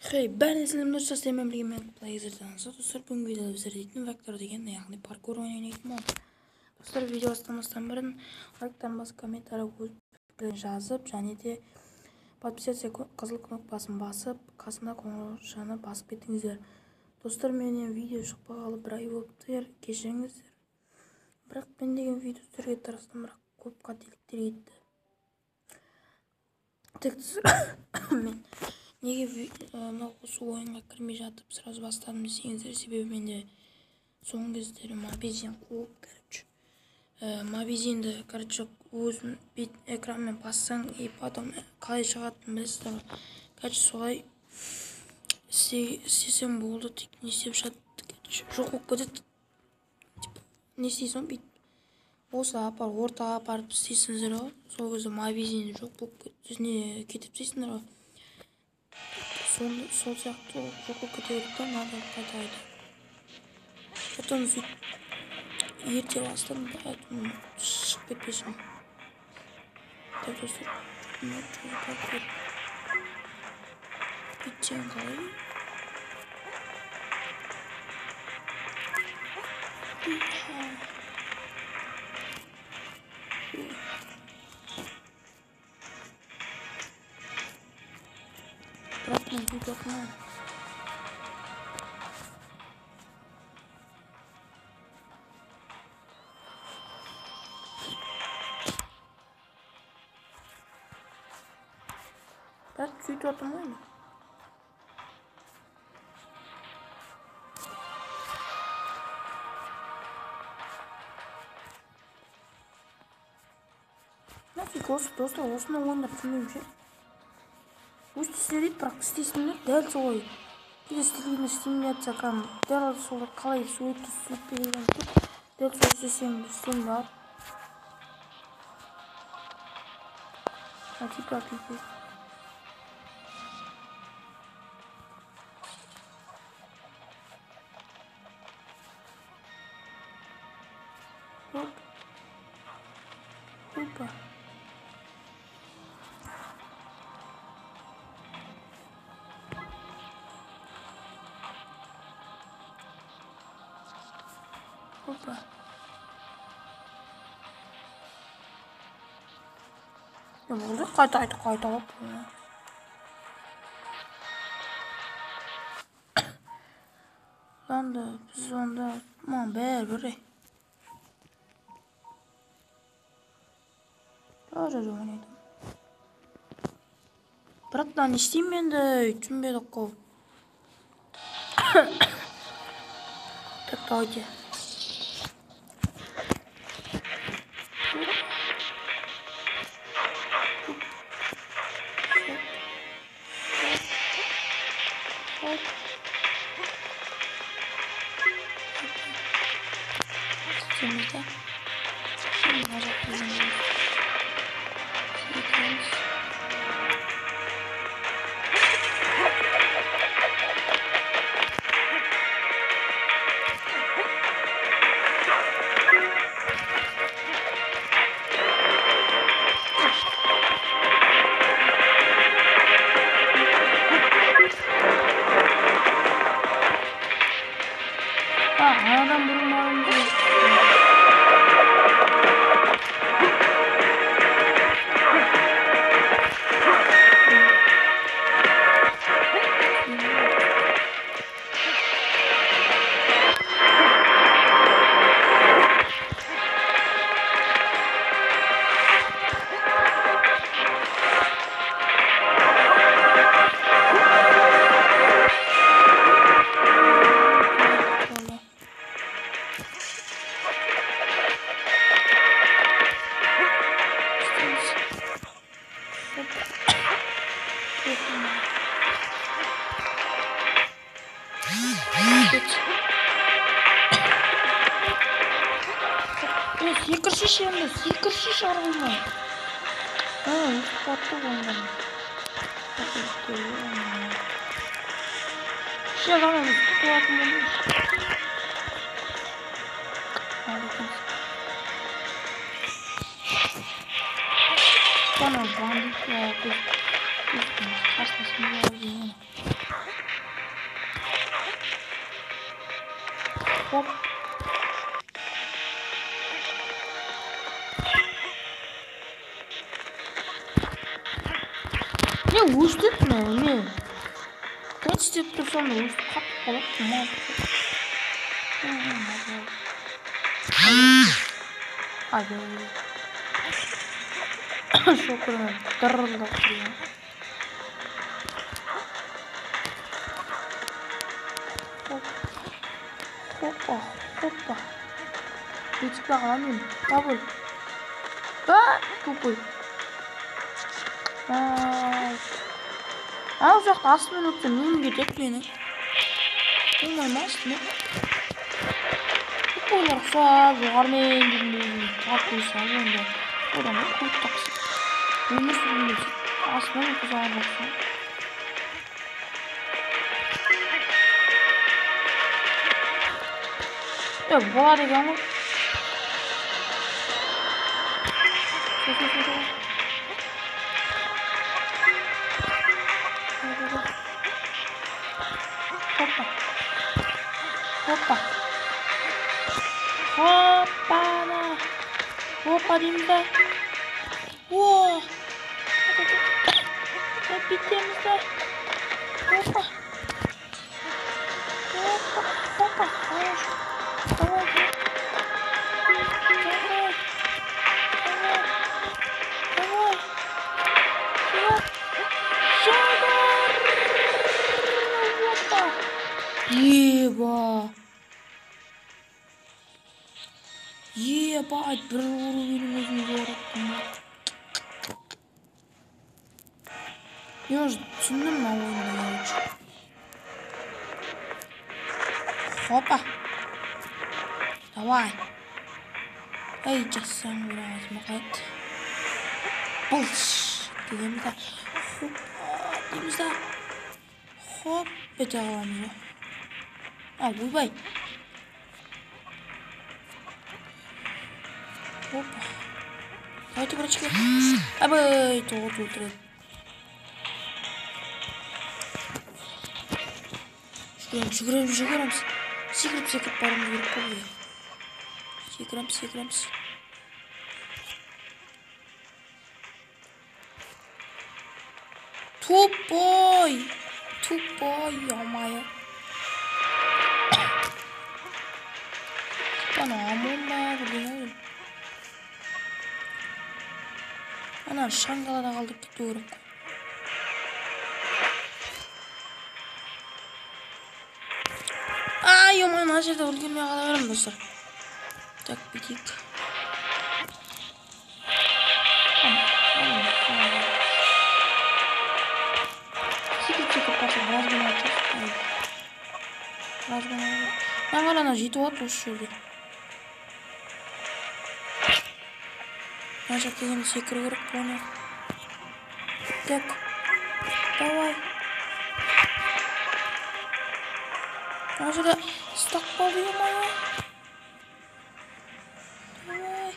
Хей, бәріне сәлем достар, сіздермен бірге мен плейзерден достар, бүгінгі видеода біздер дейтін вектор деген яғни паркур ойнайтын боламыз. Достар, видео бастамастан бұрын лайктан басып, комментарий өз пікірлерін жазып, және де подписаться қызыл кнопкасын басып, қасында қоңыраушаны басып кетіңіздер. Достар, менен видео шықпағалы бір ай болыпты, кешіріңіздер. Бірақ мен деген видео түсіруге тырыстым, бірақ көп қателіктер кетті. Мен неге осы ойынға кірмей жатып сразу бастадым десеңіздер, себебі менде соңғы кездері мобизин қуып, мобизинді, өзім экранмен бассаң, и потом қалай шығатынын білесіздер. Солай істесем болды, тек не істеп жатты, жоқ болып кетеді. Не істейсің, бүйтіп осы ортаға апарып істейсіңіздер ғой, сол кезде мобизин жоқ болып кетіп істейсіңдер ғой. Сол сияқты жоқ болып кете берді, надо қайта. Потом сөйтіп ерте бастадым, поэтому шығып кетпесін. Так, достар, бүйтсең қалай? Бірақ мен бүйтіп оқымайым. Бірақ сөйтіп отырмайым. Нафиг осы достар, осыны ойнап түсінбеймін ше. Өсті істелейді, бірақ істейсіңдер дәл солай. Кейде істелгенде стимуляция кәдімгі дәл солай қалай суретті сүріп берген тұр. Дәл солай істесең бар. Типа. Опа. Опа. Ne oldu? Kaydı alıp. Lan da biz onda aman beri. Жарыр ойнайдым. Бірақ та не істеймін енді, түсінбедік қой. Так, давайте. Sistemimizde. Şimdi bacak kullanıyoruz. Aradan vurulmalıyım diye. Секірші арғылмай. Спортты болмай. Ше ғана тұтылатын болмайш. Бана бандит қарсыласында Hop. Ne uçtuk mu? Ne? Kaç step'te sonra uçtuk? Kapı kalak mı? Hadi. Şokuna darıldık ya. Hoppa hoppa. Hiç bakalım. Kabul. Kabul. Uzakta asmen öptüm. Neyim gidecek beni? Olmaz mı? Bu olarak sağ varmayın bilmiyorum. Tatlıysa onda. Oradan da kurt taksın. Bunu sürülürsün. Asmen öpüzağa baksın. Yok bu var ya ama. Hoppa. Hoppa. Hoppana. Hoppa diyeyim de. Wow. Hadi bittiğimizde. Hoppa. Hoppa. Hoppa. Tamam. Yeba. Yeba bir benim özümü yarattım. Yalnız düşündün mü oyunu hiç? Hoppa. Давай. Ey sen biraz makat. Bulş. Dediğimizde. Hoppa. Dediğimizde. Hop. Becerememiz. Al bu bay. Hoppa. Haydi buraya çıkıyor. Abi. Doğru. Şükürüm. Секрет паром вверху. Секрем. Тупой, ё-моё. Ana Şangala'da kaldık gidiyorum. Ё-моё, мына жерде өлгенмей кала берем достор. Так, битик. Секрет паром разгоняю. Мага ана жетип атат ошол жерде. Мына жака келгенде секирүү керек, понял. Так. Давай. Мына жерде стак болду, ё-моё. Давай.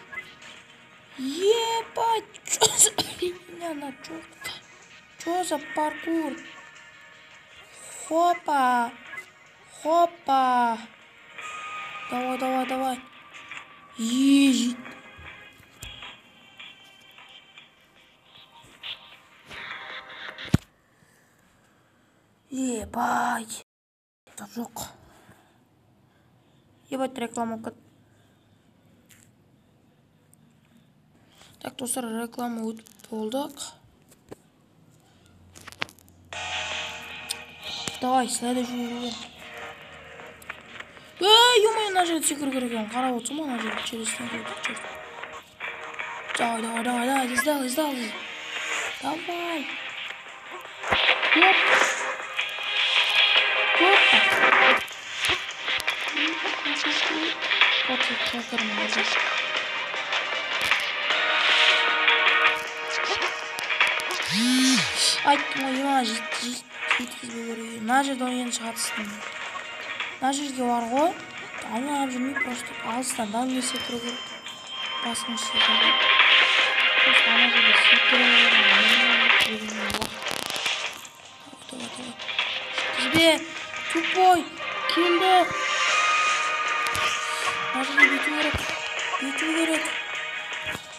Ебать. Она чё за паркур? Хопа. Давай. Ежит. Ебать. Это жок. Ебать, реклама. Так, достар, реклама өтіп болдық. Давай, следующий уровень. Ё-моё, мына жерде секіру керек екен. Қарап отырсың ба, мына жерде челюстен көрдік. Давай, сдал. Давай. Айттым ғой, ема жеткізбей көрейін. Мына жерде ойын шығатыстым. Мына жерге бар ғой. Алып жүрмей просто алыстан дальний секіру керек. Басын секіру. Просто ана жерде секіру керек. Жеткізбе. Тупой. Келді. Hazır büyütü gerek. Büyütü gerek.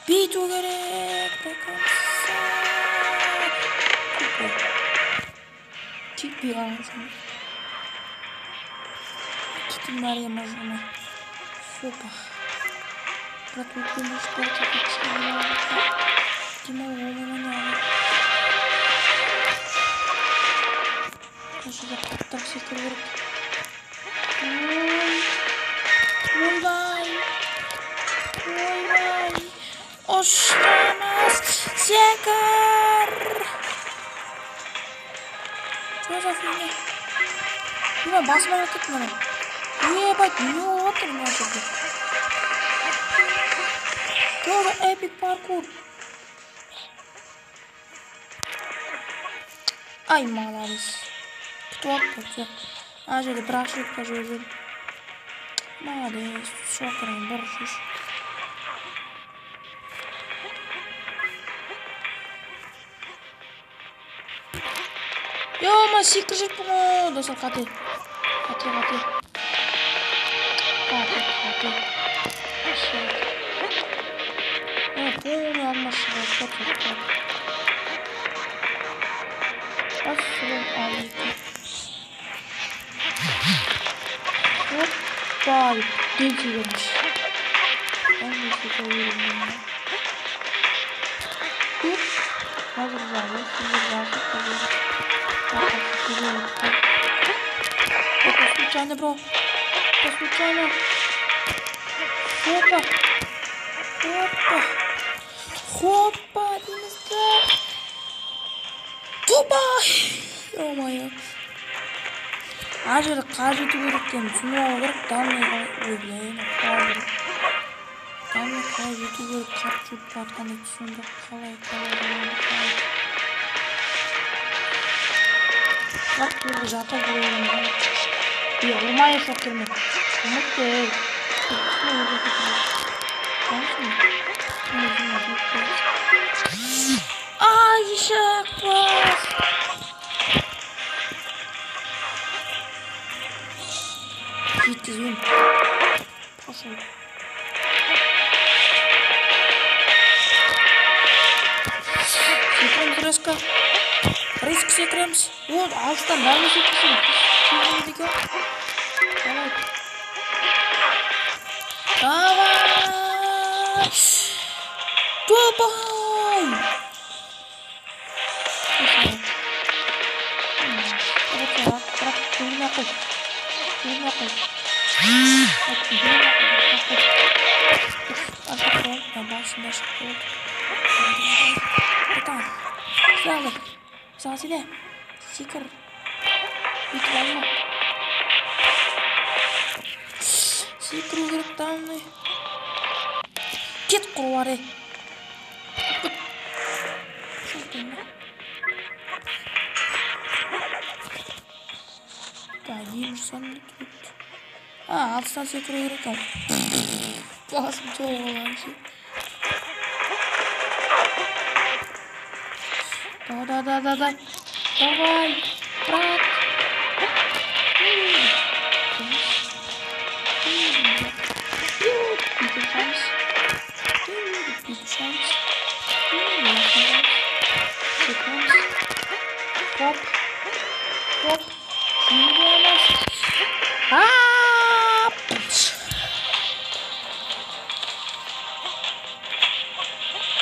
Büyütü gerek. Bakalsa. Tip bir ağzım. Kitim var ya mazluma. Sopa. Протводимость против Тимова Даже так все круг. Вай. Ошрамас Секар. Что за фигня? Диман, басмай кетті мына. Ебать, не отыр мына жерде. Тоже эпик паркур. Ай, молодец. Кто все? А жерде бір ошибка жүрді. Молодец. Шоқырын бұрышыш. Ё-ма, секір жүріп бұны. Достар, қате. Қате. Полный алмашыға қотыр. Ассалам алейкум. Оппай, дегенш. Әмесі көйірімден. Тут қазір жағы, сіздер жағы көйірім. Это случайно, бро. Это случайно. Хоппа, деймізді. Топа! О-майя. Ажыры қажеті көріктен түсіну алғырық. Дамыға өйлейін. Дамы қажеті көріп қап жүріп батқаны түсінді. Қалай. Бірақ көрді жата көрігін. Олмайы шоқ кермек. Ұмытты. Ай, шақпас! Жеткізбен. Пошел. Секіреміз рысқа. Рысқа секіреміз. Вот, алыстан бәріне секірсен. Секірем деке. Давай! Топай! Сал сюда. Секір. Бүйтіп алма. Секіру керек дамы. Кет құрвары. Да, дейміз санды түт. Алыстан секіру керек ау. Басым жоғы olan şey. Давай. Брат. Хоп.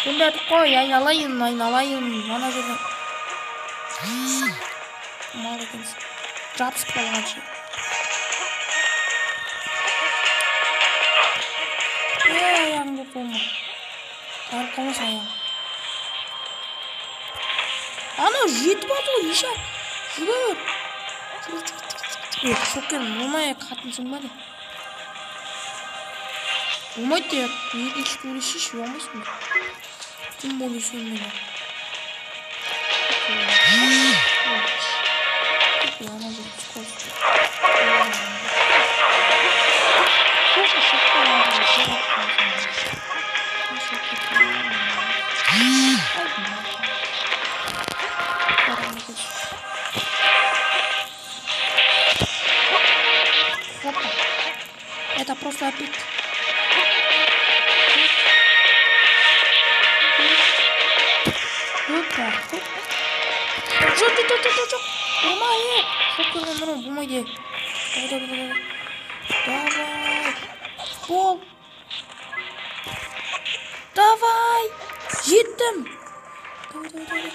Күндәді қой, айналайын. Мана жерден. Мал екенсің. Жапсып қалған ше. Аяғың көп болма. Қарып қалмас аяғың. Ана жетіп ату, ешақ. Жүгір. Шоқерім, болмай қатынсың ба де. Болмайды де, екінші көйлі шешіп алмайсың ба? Тем более сильно. Она же скользкая. Это просто опять. Жоқ. Болмай. Шок көрген мұны болмайды. Давай. Бол. Давай. Жеттім. Давай.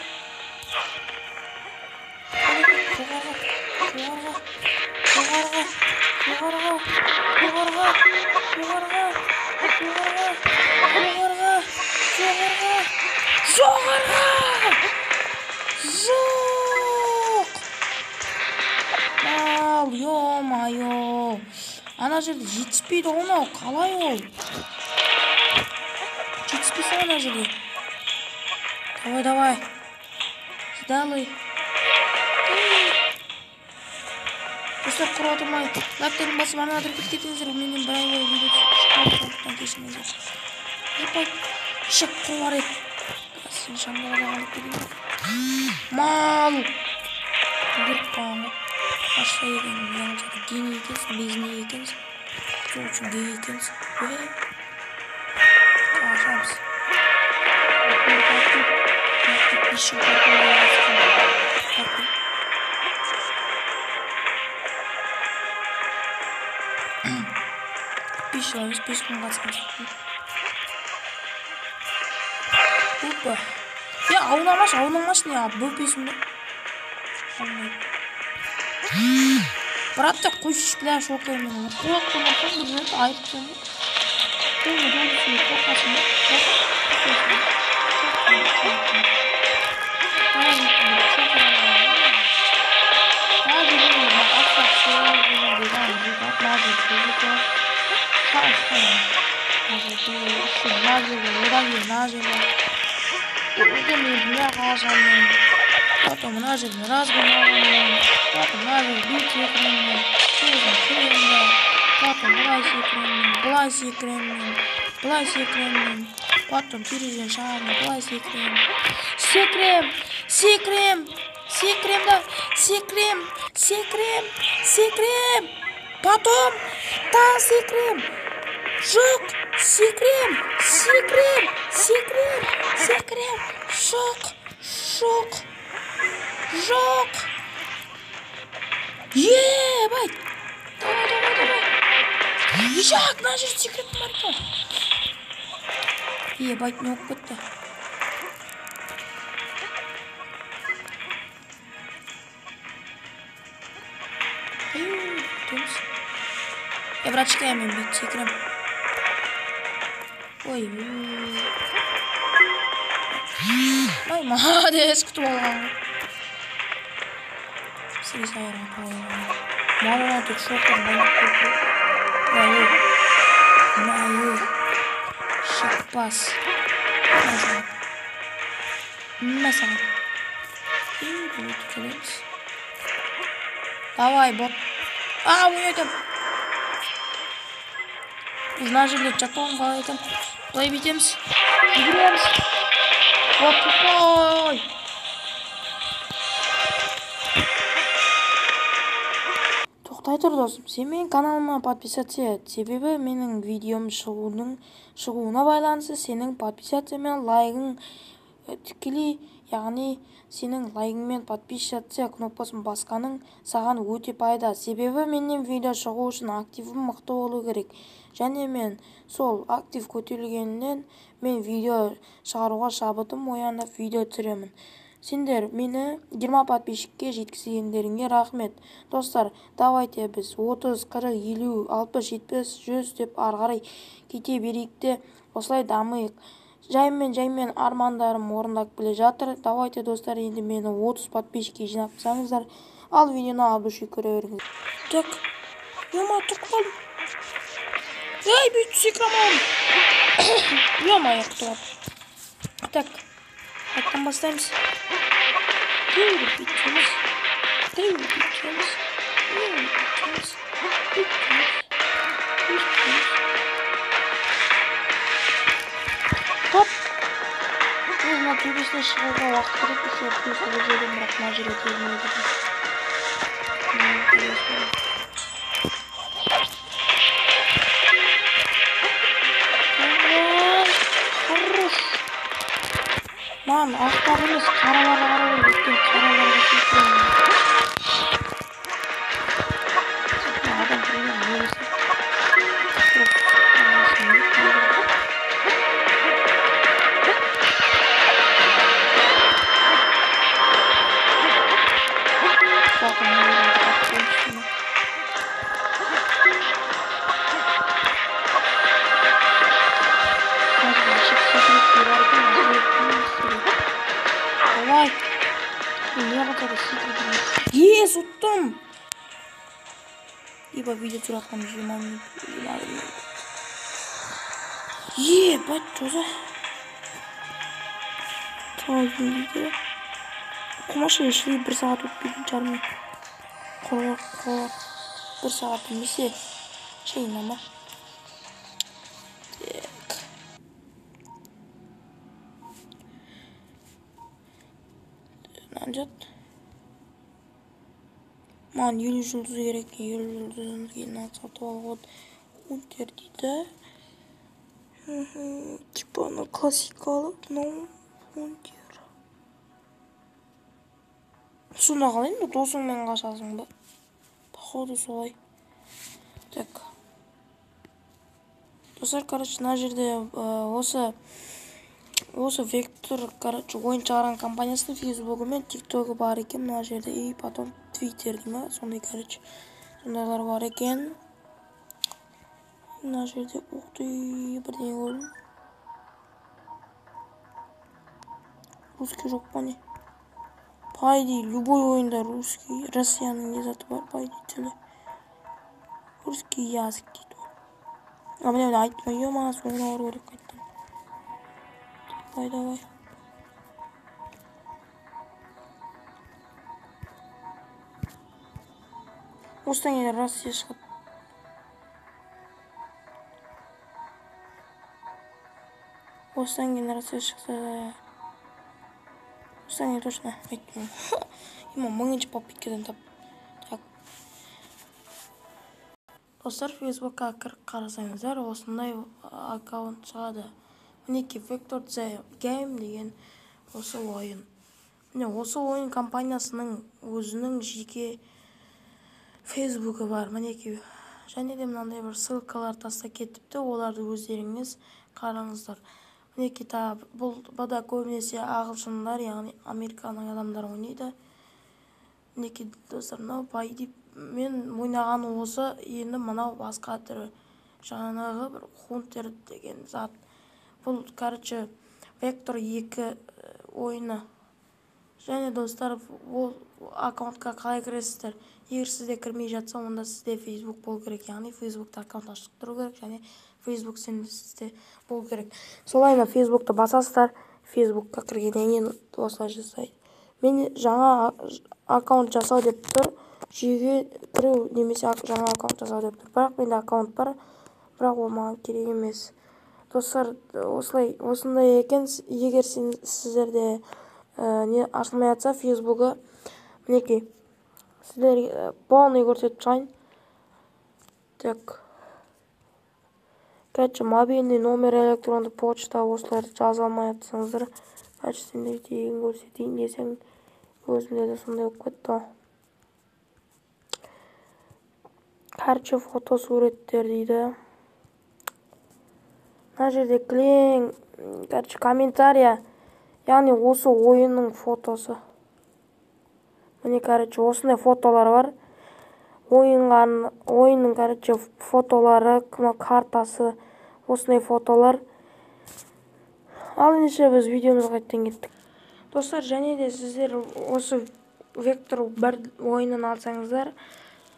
Жоғарға. Жоқ. Ал, ё-майо. Ана жерде жетіспейді оны, қалай ол? Жетіспейсің ана жерде. Давай. Сдалый. Достар, құры отырмай. Лайктарын басып, ана адырып кеткетіңіздер. Менен бір ай бойы видео түсіп кешіңіздер. Епай, шек құры еді. Сен шаңдалада қалып кетіңіздер. Мал! Көріп қағанға. Ашса екен, яңшады. Гений екенсің, безіне екенсің. Сол үшін гей екенсің. Қашамыз. Еще Пиш күн қатысқан сақтың. Опа. Аунамаш не, бөпесің бе? Братта, қойшыш біля шоқай мен. Қояқтың баққан бір жерді айыптың бе? Қойны дөлісің бе? Қорқасың бе? Потом нажали разгоняем, потом нажали бить экранным, потом блайси экранным, потом через шарный блайси экранным. Секрем, потом та секрем, жук, секрем, жук. Ебать! Давай. Ежак, на жерде секрет бар екен. Ебать, не оқып кетті. Я врачками бить секрем. Ой. Ай, молодец, кто? Мама тут шоком мою шокпас. Mesela. Давай, бот. Уйдем. Изнажили чакон, поэтому плей битемс. Играемся. Вот такой. Тоқтай тұр досым, сен менің каналыма подписаться ет. Себебі менің видеом шығуына байланысты сенің подписация мен лайгың тікелей, яғни сенің лайгың мен подписаться кнопкасын басқаның саған өте пайда. Себебі менен видео шығу үшін активім мықты болу керек. Және мен сол актив көтерілгеннен мен видео шығаруға шабытым оянып видео түсіремін. Сендер мені 20 подписчикке жеткізгендеріңе рахмет. Достар, давайте біз 30, 40, 50, 60, 70, 100 деп арғарай кете берейікті. Осылай дамайық. Жаймен армандарым орындап келе жатыр. Давайте достар, енді мені 30 подписчикке жинапсаңыздар, ал видеоны абдуши көре беріңіз. Так, ема тұрып қалдым. Ай, бүйтіп секірамауым. Ема аяқты бар. Так, қайттан бастаймыз. Бітеміз. Хоп. Өзіна төбесіне шығуға уақыт керек, еще төсілі жерден бірақ мына жерге келмейді. Ман, ақтар емес, қараларға қарай өткен қараларға Yes, ұттым. Ибо видео сұратқан жеман. Бать, жоза. Талайын дейді. Құмашы ешілі 1 сағат өтпейді жармай. Қорғақ. 1 сағат емесе. Шейін ама. Нанжат. Маған 50 жұлдыз керек. 50 жұлдызын кейін сатып алғод. Унтер дейді. Типа ана классикалық, но унтер. Сонда қалайын, досыңмен қашасың ба? Походу солай. Так. Достар, короче, на жерде осы Вектор, короче, ойын шығарған компаниясының Фейсбугі мен ТикТогі бар екен, на жерде, и потом Твиттер дейма, сондай, короче, сондайлар бар екен. На жерде, уқты, бірден көрдім. Русский жоқ па не? Пайди, любой ойында русский, Россияның не заты бар, пайди тілі. Русский язык дейді. А міне айтма, ема, соңына бар көрек қайттым. Давай. Осыдан кейін Россия шығады. Осыдан кейін Россия шықса... Осыдан кейін точно айттым. Ема 1000-ші попиткадан тап. Так. Достар, Фейсбукқа кіріп қарасаңыздар, осындай аккаунт шығады. Мінеки Vector The Game деген осы ойын. Міне осы ойын компаниясының өзінің жеке Фейсбугі бар. Мінеки және де мынандай бір ссылкалар тастап кетіпті, оларды өздеріңіз қараңыздар. Мінеки бұл да көбінесе ағылшындар, яғни Американың адамдары ойнайды. Мінеки достар, мынау пайди мен ойнаған осы, енді мынау басқа түрі. Жаңағы бір Hunter деген зат. Бұл, короче, Vector 2 ойыны. Және достар, ол аккаунтқа қалай кіресіздер? Егер сізде кірмей жатса, онда сізде Facebook болу керек. Яғни Facebook'та аккаунт ашық тұру керек, және Facebook сізде болу керек. Солайына Facebook'та басасыздар, Facebook'қа кіргеннен кейін осылай жасайды. Мен жаңа аккаунт жасау деп тұр, жүйеге кіру немесе жаңа аккаунт жасау деп тұр. Бірақ менде аккаунт бар, бірақ ол маған керек емес. Достар, осындай екен, егер сіздерде ашылмай жатса Фейсбугі, мінеки, сіздерге полный көрсетіп шығайын. Так. Короче, мобильный номер, электронды почта, осыларды жаза алмай жатсаңыздар, короче, сендерге тегін көрсетейін десең, өзімде де сондай болып кетті. Короче, фото суреттер дейді. Мына жерде кілең, короче, комментария, яғни осы ойынның фотосы. Міне, короче, осындай фотолар бар. Ойынның, короче, фотолары, картасы, осындай фотолар. Ал ендеше біз видеомызға қайттан кеттік. Достар, және де сіздер осы Vector 1 ойынын алсаңыздар,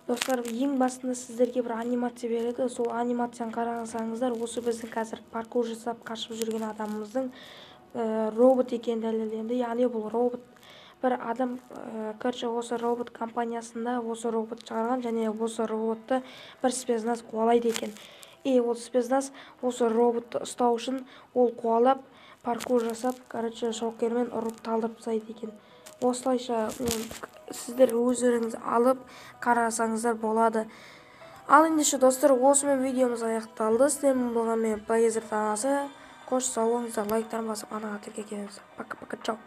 достар, ең басында сіздерге бір анимация береді. Сол анимацияны қараңыздар, осы біздің қазір паркур жасап қашып жүрген адамымыздың робот екен дәлелденді. Яғни бұл робот бір адам, короче, осы робот компаниясында осы робот шығарған, және осы роботты бір спецназ қуалайды екен. И ол спецназ осы роботты ұстау үшін ол қуалап, паркур жасап, короче, шокермен ұрып талдырып тастайды екен. Осылайша сіздер өздеріңіз алып қарасаңыздар болады. Ал ендеше достар, осымен видеомыз аяқталды. Сіздермен болған мен Blazer танасы. Қош сау болыңыздар, лайктарын басып ана қатерге келіңіздер. Пока-пока, чау.